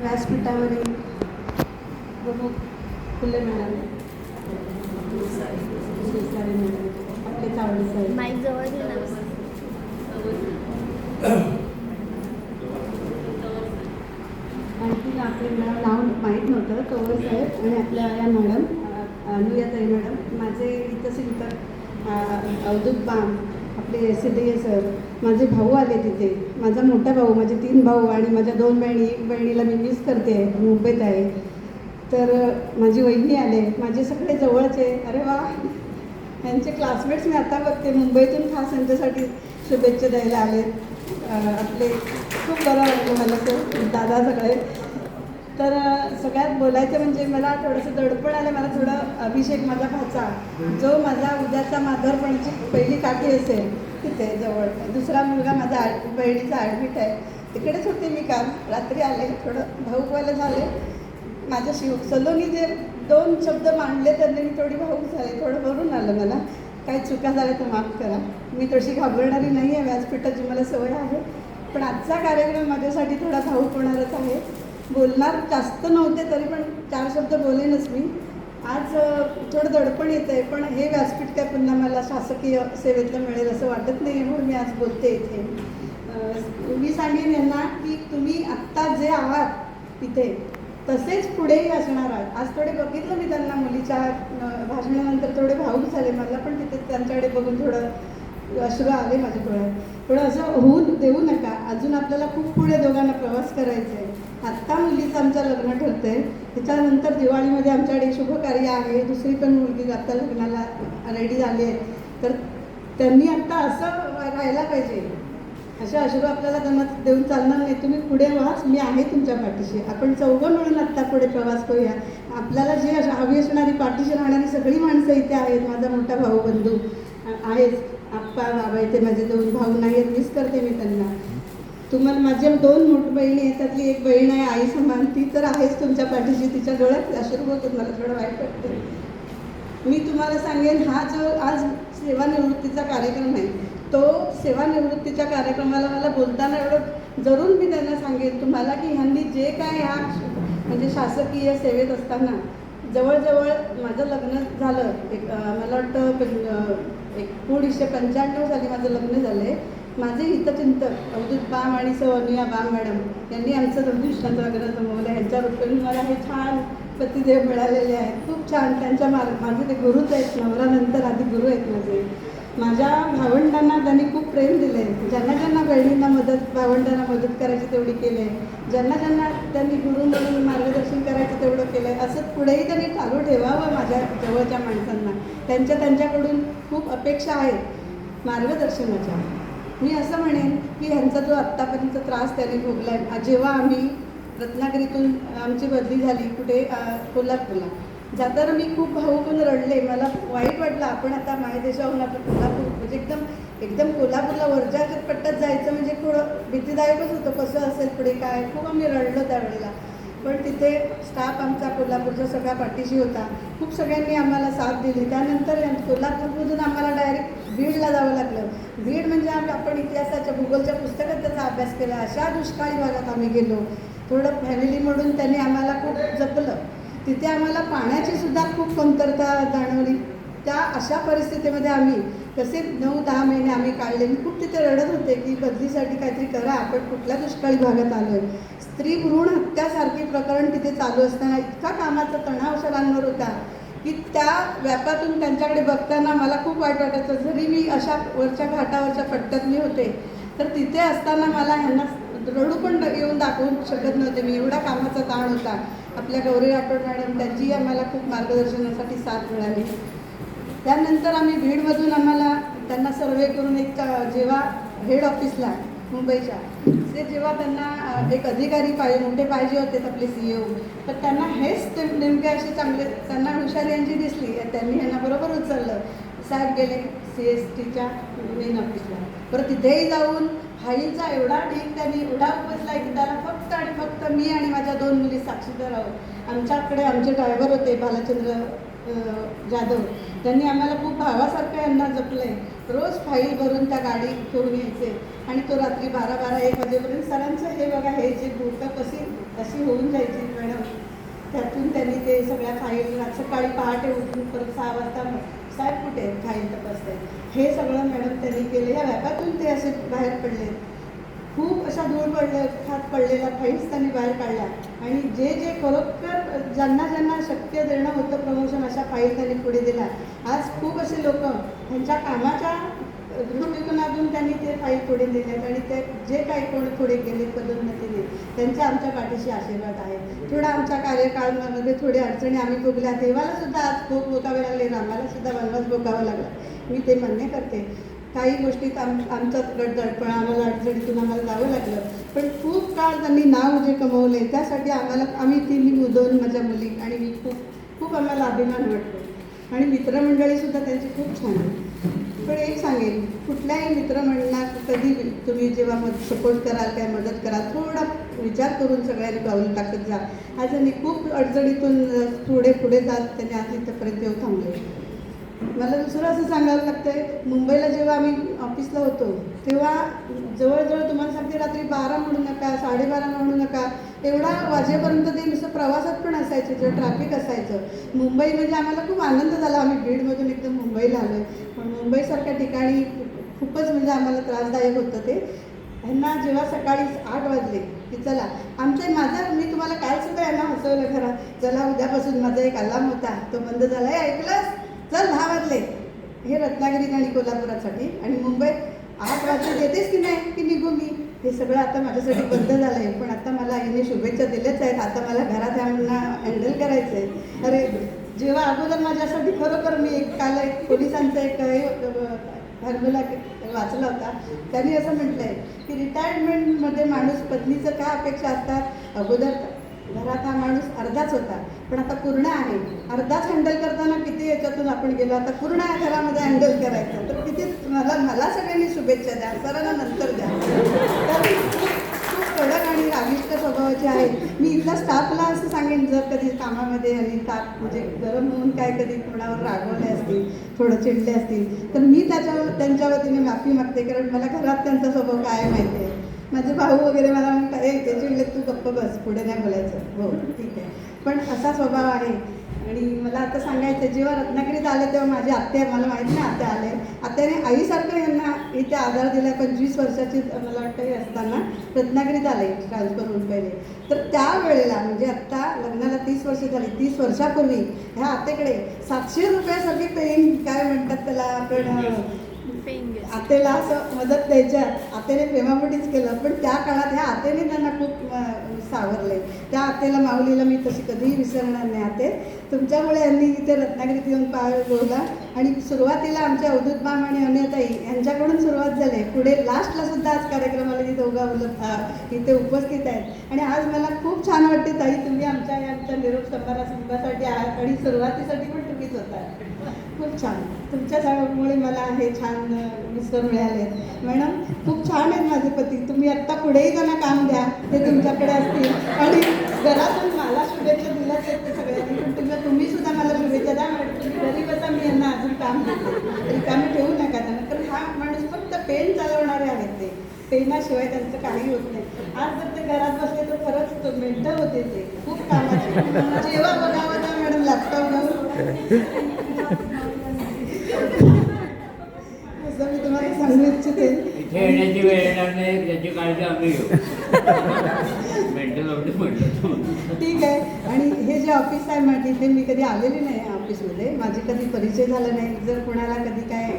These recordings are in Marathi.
व्यासपीठावरील प्रमुख फुले मॅडम, आपले चावडी साहेब, माईक जवळ घे ना. आणखी आपल्याला नाव माहीत नव्हतं, कवळ साहेब आणि आपल्या या मॅडम अनुयाताई मॅडम, माझे इथं चिंतक अवधूत बाम, आपले SDA सर, माझे भाऊ आले तिथे, माझा मोठा भाऊ, माझे 3 भाऊ आणि माझ्या 2 बहिणी. एक बहिणीला मी मिस करते, मुंबईत आहे. तर माझी वहिनी आले, माझे सगळे जवळचे. अरे वा, यांचे क्लासमेट्स मी आता बघते, मुंबईतून खास यांच्यासाठी शुभेच्छा द्यायला आले. आपले खूप बरं वाटलं मला सर, दादा सगळे. तर सगळ्यात बोलायचं म्हणजे मला थोडंसं दडपण आलं. मला थोडं अभिषेक, माझा भाचा, जो माझा उद्याचा माधवपणाची पहिली काठी असेल, तिथे जवळ. दुसरा मुलगा माझा बहिणीचा ॲडमिट आहे, तिकडेच होते मी काल. रात्री आले, थोडं भाऊकवाले झाले. माझ्याशी सलोनी जे 2 शब्द मांडले त्यांनी मी थोडी भाऊक झाले, थोडं भरून आलं मला. काही चुका झाल्या तर माफ करा. मी तशी घाबरणारी नाही आहे, व्यासपीठाची मला सवय आहे. पण आजचा कार्यक्रम माझ्यासाठी थोडा भाऊक होणारच आहे. बोलणार जास्त नव्हते, तरी पण 4 शब्द बोलेनच मी. आज थोडं दडपण येतं आहे, पण हे व्यासपीठ काय पुन्हा मला शासकीय सेवेतलं मिळेल असं वाटत नाही, म्हणून मी आज बोलते इथे. मी सांगेन यांना की तुम्ही आत्ता जे आहात इथे तसेच पुढेही असणार आहात. आज थोडे बघितलं मी त्यांना, मुलीच्या भाषणानंतर थोडे भावूक झाले. मला पण तिथे त्यांच्याकडे बघून थोडं अश्रू आले माझ्या डोळ्यात. थोडं असं होऊ देऊ नका. अजून आपल्याला खूप पुढे दोघांना प्रवास करायचा आहे. आत्ता मुलीचं आमचं लग्न ठरतं आहे, त्याच्यानंतर दिवाळीमध्ये आमच्याकडे शुभकार्य आहे. दुसरी पण मुलगी आत्ता लग्नाला रेडी झाली आहे. तर त्यांनी आत्ता असं राहायला पाहिजे. अशा अश्रू आपल्याला त्यांना देऊन चालणार नाही. तुम्ही पुढे व्हाच, मी आहे तुमच्या पाठीशी. आपण चौघं मिळून आत्ता पुढे प्रवास करूया. आपल्याला जे हवी असणारी पाठीशी राहणारी सगळी माणसं इथे आहेत. माझा मोठा भाऊ बंधू आहेच, आप्पा बाबा इथे माझे 2 भाऊ नाही आहेत, मिस करते मी त्यांना. तुम्हाला माझ्या 2 मोठ्या बहिणी आहेत, त्यातली एक बहीण आहे आई समान, ती तर आहेच तुमच्या पाठीशी. तिच्या डोळ्यात अश्रू होतात, मला थोडं वाईट वाटतं. मी तुम्हाला सांगेन, हा जो आज सेवानिवृत्तीचा कार्यक्रम आहे, तो सेवानिवृत्तीच्या कार्यक्रमाला मला बोलताना एवढं जरूर मी त्यांना सांगेन तुम्हाला की ह्यांनी जे काय ह्या म्हणजे शासकीय सेवेत असताना जवळजवळ माझं लग्न झालं. मला वाटतं 1995 साली माझं लग्न झालं आहे. माझे हितचिंतक अवधूत बाम आणि अनुया बाम मॅडम यांनी आमचं दृष्टांत वगैरे जमवलं. ह्यांच्या रूपाने मला हे छान पतिदेव मिळालेले आहेत, खूप छान. त्यांच्या माझे ते गुरुच आहेत, नवरानंतर आधी गुरु आहेत माझे. माझ्या भावंडांना त्यांनी खूप प्रेम दिलं आहे. ज्यांना ज्यांना बहिणींना भावंडांना मदत करायची तेवढी केली आहे. ज्यांना ज्यांना त्यांनी गुरु म्हणून मार्गदर्शन करायचं तेवढं केलं आहे. असं पुढेही त्यांनी चालू ठेवावं माझ्या जवळच्या माणसांना. त्यांच्याकडून खूप अपेक्षा आहेत मार्गदर्शनाच्या. मी असं म्हणेन की ह्यांचा जो आत्तापर्यंत त्रास त्यांनी भोगला आहे. जेव्हा आम्ही रत्नागिरीतून आमची बदली झाली कुठे कोल्हापूरला जाताना मी खूप भावूकून रडले. मला वाईट वाटलं, आपण आता मायदेशाहून आपण कोल्हापूर म्हणजे एकदम कोल्हापूरला वरच्या पट्ट्यात जायचं म्हणजे थोडं भीतीदायकच होतं. कसं असेल पुढे काय, खूप आम्ही रडलो त्यावेळेला. पण तिथे स्टाफ आमचा कोल्हापूरचा सगळा पाठीशी होता. खूप सगळ्यांनी आम्हाला साथ दिली. त्यानंतर कोल्हापूरमधून आम्हाला डायरेक्ट बीडला जावं लागलं. बीड म्हणजे आपण इतिहासाच्या भूगोलच्या पुस्तकात त्याचा अभ्यास केला. अशा दुष्काळी भागात आम्ही गेलो. थोडं फॅमिली म्हणून त्यांनी आम्हाला खूप जपलं. तिथे आम्हाला पाण्याची सुद्धा खूप कमतरता जाणवली. त्या अशा परिस्थितीमध्ये आम्ही कसे 9-10 महिने आम्ही काढले. मी खूप तिथे रडत होते की बदलीसाठी काहीतरी करा, आपण कुठल्या दुष्काळी भागात आलो आहे. स्त्री भ्रूण हत्यासारखी प्रकरण तिथे चालू असताना इतका कामाचा तणाव सरांवर होता की त्या व्यापातून त्यांच्याकडे बघताना मला खूप वाईट वाटायचं. जरी मी अशा वरच्या घाटावरच्या पट्ट्यात मी होते, तर तिथे असताना मला ह्यांना रडू पण येऊन दाखवू शकत नव्हते मी, एवढा कामाचा ताण होता. आपल्या गौरी राठोड मॅडम, त्यांची आम्हाला खूप मार्गदर्शनासाठी साथ मिळाली. त्यानंतर आम्ही बीडमधून आम्हाला त्यांना सर्वे करून एक जेव्हा हेड ऑफिसला मुंबईच्या ते जेव्हा त्यांना एक अधिकारी मोठे पाहिजे होते आपले CEO, तर त्यांना हेच नेमके असे चांगले त्यांना हुशारी यांची दिसली. त्यांनी यांना बरोबर उचललं. साहेब गेले CSTच्या मेन ऑफिसला. परत तिथेही जाऊन फाईलचा एवढा ढीग त्यांनी एवढा उपसला की त्याला फक्त आणि फक्त मी आणि माझ्या 2 मुली साक्षीदार आहोत. आमच्याकडे आमचे ड्रायव्हर होते भालचंद्र जाधव, त्यांनी आम्हाला खूप भावासारखं यांना जपलं आहे. रोज फाईल भरून त्या गाडी घेऊन यायचे आणि तो रात्री 12-1 वाजेपर्यंत. सरांचं हे बघा, हे जे बुटं कशी अशी होऊन जायची मॅडम. त्यातून त्यांनी ते सगळ्या फाईल सकाळी पहाटे उठून परत 6 वाजता साहेब कुठे आहेत फाईल तपासताय, हे सगळं मॅडम त्यांनी केलं. या व्यापातून ते असे बाहेर पडले. खूप अशा धूळ खात पडलेल्या फाईल्स त्यांनी बाहेर काढल्या आणि जे जे खरोखर ज्यांना ज्यांना शक्य देणं होतं प्रमोशन, अशा फाईल त्यांनी पुढे दिल्या. आज खूप असे लोक त्यांच्या कामाच्या दृष्टिकोनातून त्यांनी ते फाईल पुढे दिलेत आणि ते जे काही कोण पुढे गेले पदोन्नतीने, त्यांच्या आमच्या पाठीशी आशीर्वाद आहे. थोडा आमच्या कार्यकाळामध्ये थोड्या अडचणी आम्ही भोगल्या, देवाला सुद्धा आज खूप भोगावे लागले, आम्हाला सुद्धा वनवास भोगावा लागला, मी ते मान्य करते. काही गोष्टीत आमचाच गडदडपण, आम्हाला अडचणीतून आम्हाला जावं लागलं, पण खूप काळ त्यांनी नाव जे कमवले त्यासाठी आम्ही तिन्ही 2 माझ्या मुली आणि मी खूप आम्हाला अभिमान वाटतो. आणि मित्रमंडळीसुद्धा त्यांची खूप छान आहे. पण एक सांगेन, कुठल्याही मित्रमंडळात कधी तुम्ही जेव्हा सपोर्ट कराल, काय मदत कराल, थोडा विचार करून सगळ्यांनी पाऊल टाकत जा. आज त्यांनी खूप अडचणीतून पुढे जात त्यांनी आज इथंपर्यंत येऊ थांबले. मला दुसरं असं सांगावं लागतं आहे, मुंबईला जेव्हा आम्ही ऑफिसला होतो तेव्हा जवळजवळ तुम्हाला सांगते रात्री 12 म्हणू नका, 12:30 म्हणू नका, एवढा वाजेपर्यंत ते नुसतं प्रवासात पण असायचं, जे ट्रॅफिक असायचं. मुंबई म्हणजे आम्हाला खूप आनंद झाला, आम्ही बीडमधून एकदम मुंबईला आलो आहे. पण मुंबईसारख्या ठिकाणी खूपच म्हणजे आम्हाला त्रासदायक होतं ते. ह्यांना जेव्हा सकाळी 8 वाजले की चला मी तुम्हाला कालसुद्धा यांना हसवलं खरं, चला उद्यापासून माझा एक अलार्म होता तो बंद झाला आहे, ऐकलंस, चल 10 वाजले. हे रत्नागिरीत आणि कोल्हापुरासाठी. आणि मुंबईत 8 वाजले देतेस की नाही की निघू मी, हे सगळं आता माझ्यासाठी बंद झालं आहे. पण आता मला आईने शुभेच्छा दिल्याच आहेत, आता मला घरात यांना हँडल करायचं आहे. अरे जेव्हा अगोदर माझ्यासाठी खरोखर मी काल एक पोलिसांचा एक फॉर्म्युला वाचला होता, त्यांनी असं म्हटलं आहे की रिटायरमेंटमध्ये माणूस पत्नीचं काय अपेक्षा असतात, अगोदर घरात हा माणूस अर्धाच होता पण आता पूर्ण आहे. अर्धाच हँडल करताना किती याच्यातून आपण गेलो, आता पूर्ण घरामध्ये हँडल करायचं. तर किती मला सगळ्यांनी शुभेच्छा द्या, सरांना नंतर द्या. तर खूप कडक आणि रागिष्ट स्वभावाचे आहे. मी इथल्या स्टाफला असं सांगेन, जर कधी कामामध्ये आणि ताप म्हणजे गरम होऊन काय कधी कोणावर रागवले असतील, थोडं चिडले असतील, तर मी त्यांच्या वतीने माफी मागते, कारण मला घरात त्यांचा स्वभाव काय माहिती आहे. माझे भाऊ वगैरे मला म्हणतात, ते चिडले तू गप्प बस, पुढे नाही बोलायचं. हो ठीक आहे, पण असा स्वभाव आहे. आणि मला आता सांगायचं, जेव्हा रत्नागिरीत आले तेव्हा माझी आत्या, मला माहीत नाही आत्या आले, आत्याने आईसारखं यांना इथे आधार दिला. 25 वर्षाची मला वाटतं हे असताना रत्नागिरीत आले ट्रान्सफर होऊन पहिले. तर त्यावेळेला म्हणजे आत्ता लग्नाला 30 वर्ष झाली, 30 वर्षापूर्वी ह्या आत्याकडे 700 रुपयासाठी पेईंग काय म्हणतात त्याला आपण आतेला असं मदत द्यायच्या. आतेने प्रेमापोटीच केलं, पण त्या काळात ह्या आतेने त्यांना खूप सावरले. त्या आतेला माऊलीला मी तशी कधीही विसरणार नाही. आते तुमच्यामुळे यांनी इथे रत्नागिरीत येऊन पाय रोवला. आणि सुरुवातीला आमच्या अवधूत बाम आणि अनिताई यांच्याकडून सुरुवात झाली, पुढे लास्टला सुद्धा आज कार्यक्रमाला ही दोघा इथे उपस्थित आहेत. आणि आज मला खूप छान वाटते ताई, तुम्ही आमच्या निरोप समारंभासाठी आहात आणि सुरुवातीसाठी पण तुम्हीच होता. खूप छान, तुमच्यामुळे मला हे छान मिस्टर मिळाले. मॅडम खूप छान आहेत माझे पती, तुम्ही आत्ता पुढेही त्यांना काम द्या, ते तुमच्याकडे असतील. आणि घरातून मला शुभेच्छा दिल्याच आहेत ते सगळ्यांनी, पण तुम्ही सुद्धा मला शुभेच्छा द्या. तुम्ही गरीब असा, मी यांना अजून काम देते, रिकामे ठेवू नका त्यांना. तर हा माणूस फक्त पेन चालवणारे आहेत, ते पेनाशिवाय त्यांचं काही होत नाही. आज जर ते घरात बसले तर खरंच मेंटल होते, ते खूप कामाचे. जेव्हा बघावं तर मॅडम लॅपटॉप घेऊन असं मी तुम्हाला सांगू इच्छिते. इथे येण्याची वेळ येणार नाही त्याची काळजी आम्ही घेऊ. मेंटल ऑफिस म्हटलं ठीक आहे. आणि हे जे ऑफिस आहे माझी, ते मी कधी आलेली नाही ऑफिसमध्ये, माझी कधी परिचय झाला नाही. जर कोणाला कधी काय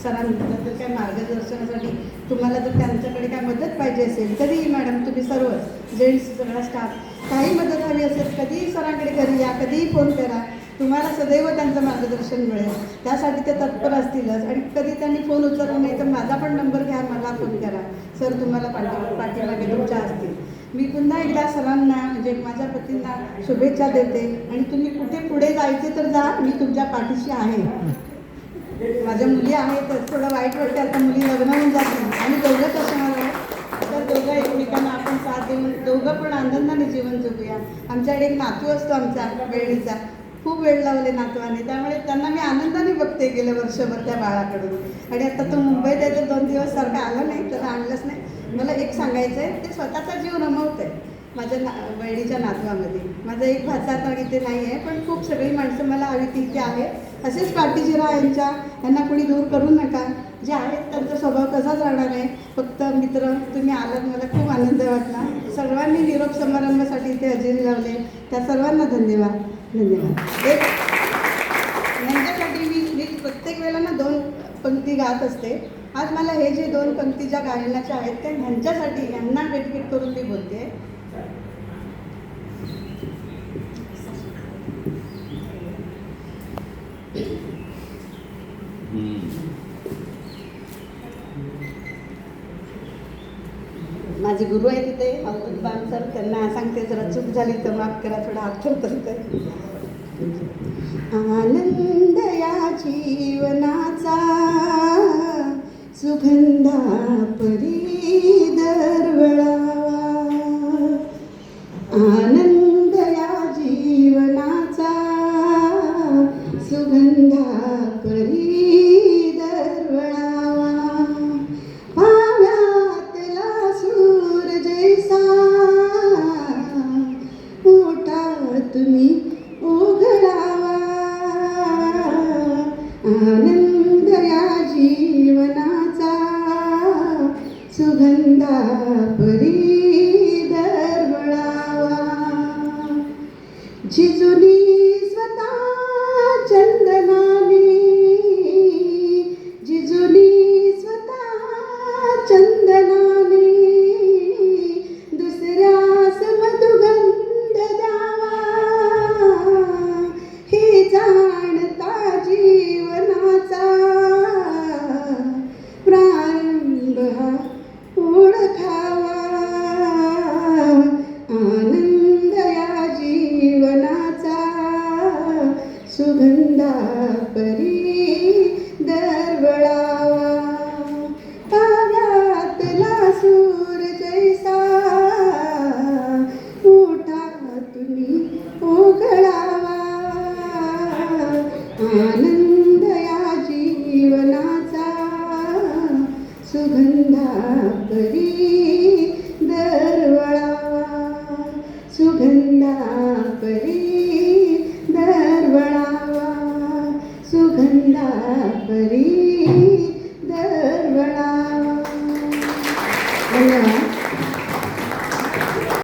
सरांबद्दल काय मार्गदर्शनासाठी तुम्हाला जर त्यांच्याकडे काय मदत पाहिजे असेल, कधीही मॅडम तुम्ही सर्व जेंट्स सगळा स्टाफ काही मदत हवी असेल, कधीही सरांकडे घरी या, कधीही फोन करा, तुम्हाला सदैव त्यांचं मार्गदर्शन मिळेल. त्यासाठी ते तत्पर असतीलच. आणि कधी त्यांनी फोन उचलला नाही तर माझा पण नंबर घ्या, मला फोन करा, सर तुम्हाला पाठीमागे तुमच्या असतील. मी पुन्हा एकदा सरांना म्हणजे माझ्या पतींना शुभेच्छा देते. आणि तुम्ही कुठे पुढे जायचे तर जा, मी तुमच्या पाठीशी आहे. माझ्या मुली आहेत, थोडं वाईट वाटतं आता मुली लग्न होऊन जातील आणि दोघंच असणार आहे, तर दोघं एकमेकांना आपण साथ देऊन दोघं पण आनंदाने जीवन जगूया. आमच्याकडे एक नातू असतो आमचा वेळीचा, खूप वेळ लावले नातवाने, त्यामुळे त्यांना मी आनंदाने बघते गेलं वर्षभर त्या बाळाकडून. आणि आता तो मुंबईत आहे तर 2 दिवस सारखा आला नाही, त्याला आणलंच नाही. मला एक सांगायचं आहे, ते स्वतःचा जीव रमवत आहे. माझ्या बहिणीच्या नातवामध्ये. माझा एक भाचा आता इथे नाही आहे, पण खूप सगळी माणसं मला हवी ती इथे आहे. असेच पाठीशी राहा यांना कोणी दूर करू नका. जे आहेत त्यांचा स्वभाव तसाच राहणार आहे. फक्त मित्र तुम्ही आलात, मला खूप आनंद वाटला. सर्वांनी निरोप समारंभासाठी इथे हजेरी लावले, त्या सर्वांना धन्यवाद. धन्यवाद. एक यांच्यासाठी मी प्रत्येक वेळेला ना 2 पंक्ती गात असते. आज मला हे जे 2 पंक्ती ज्या गायनाच्या आहेत त्या ह्यांच्यासाठी, यांना डेडिकेट करून मी बोलते. माझे गुरु आहे तिथे अवधूत बाम सर, त्यांना सांगते जरा चूक झाली तर माफ करा, थोडा हात ठेवतो. आनंद या जीवनाचा सुगंधा परी दरवळावा. आनंद या जीवनाचा सुगंधा परी दरवळावा. पाव्यातला सूर जैसा मोठा तुम्ही उघडावा. आनंद या जीवनाचा सुगंधा परी दरवळावा. जिजुनी स्वतः चंदनाने, जिजुनी स्वतः चंदनाने दुसऱ्यास मधुगंध द्यावा. हे जाणता जीवनाचा प्रारंभ हा ओळखावा. आनंद या जीवनाचा सुगंधा परी दरवळावा. पाव्यातला सूर जैसा मोठा तुम्ही ओघळावा. आनंद या जीवनाचा सुगंधा परी दरवळावा. सुगंधा परी दरवळावा. सुगंधा परी दरवळावा. धन्यवाद.